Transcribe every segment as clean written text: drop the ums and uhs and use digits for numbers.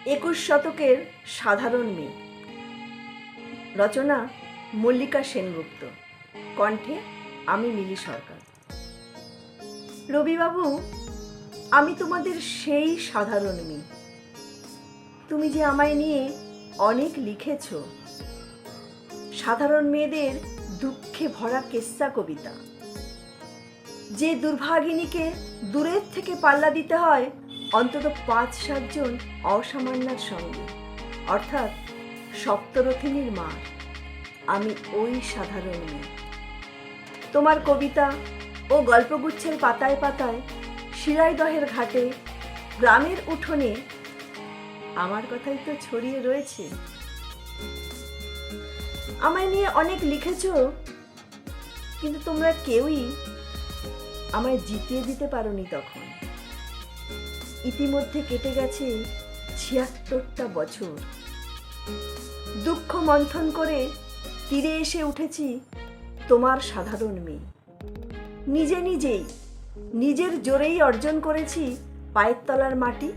21 শতকের সাধারণ মেয়ে। রচনা মল্লিকা সেনগুপ্ত, কণ্ঠে আমি মিলি সরকার। রবিবাবু, আমি তোমাদের সেই সাধারণ মেয়ে। তুমি যে আমায় নিয়ে অনেক লিখেছ, সাধারণ মেয়েদের দুঃখে ভরা কেচ্ছা কবিতা, যে দুর্ভাগিনীকে দূরের থেকে পাল্লা দিতে হয় অন্তত 5-7 জন অসামান্যার সঙ্গে, অর্থাৎ সপ্তরথিনীর মা। আমি ওই সাধারণ মেয়ে। তোমার কবিতা ও গল্পগুচ্ছের পাতায় পাতায়, শিলাইদহের ঘাটে, গ্রামের উঠোনে আমার কথাই তো ছড়িয়ে রয়েছে। আমায় নিয়ে অনেক লিখেছ, কিন্তু তোমরা কেউই আমায় জিতিয়ে দিতে পারোনি তখন। ইতিমধ্যে কেটে গেছে 76টা বছর। দুঃখ মন্থন করে তীরে এসে উঠেছি তোমার সাধারণ মেয়ে। নিজে নিজেই, নিজের জোরেই অর্জন করেছি পায়ের তলার মাটি,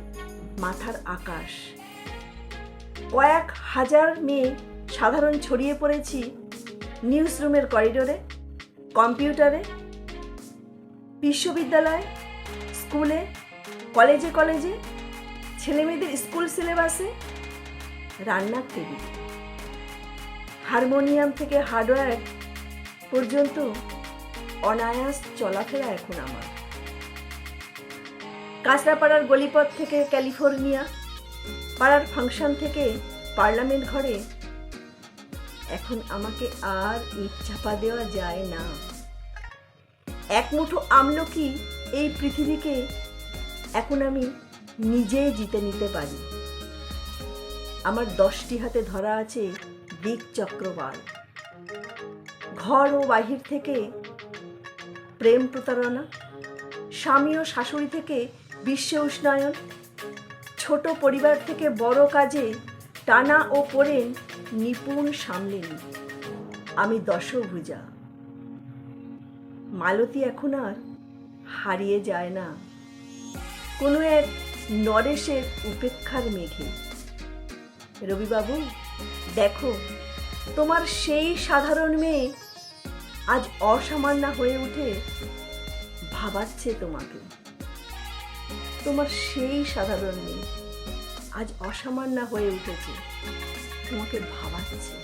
মাথার আকাশ। কয়েক হাজার মেয়ে সাধারণ ছড়িয়ে পড়েছি নিউজ রুমের করিডোরে, কম্পিউটারে, বিশ্ববিদ্যালয়ে, স্কুলে, কলেজে কলেজে, ছেলেমেয়েদের স্কুল সিলেবাসে, রান্নার টেবিলে। হারমোনিয়াম থেকে হার্ডওয়্যার পর্যন্ত অনায়াস চলাফেরা এখন আমার। কাঁচরাপাড়ার গলিপথ থেকে ক্যালিফোর্নিয়া, পাড়ার ফাংশন থেকে পার্লামেন্ট ঘরে এখন আমাকে আর ইট চাপা দেওয়া যায় না। এক মুঠো আমলকি এই পৃথিবীকে এখন আমি নিজেই জিতে নিতে পারি। আমার 10টি হাতে ধরা আছে দিক চক্রবাল। ঘর ও বাহির থেকে প্রেম প্রতারণা, স্বামী ও শাশুড়ি থেকে বিশ্ব উষ্ণায়ন, ছোট পরিবার থেকে বড় কাজে টানা ও পোড়েন নিপুণ সামলেনি আমি দশভুজা। মালতী এখন আর হারিয়ে যায় না কোনো এক নরেশের উপেক্ষার মেঘে। রবিবাবু, দেখো, তোমার সেই সাধারণ মেয়ে আজ অসামান্য হয়ে উঠে ভাবাচ্ছে তোমাকে। তোমার সেই সাধারণ মেয়ে আজ অসামান্য হয়ে উঠেছে, তোমাকে ভাবাচ্ছে।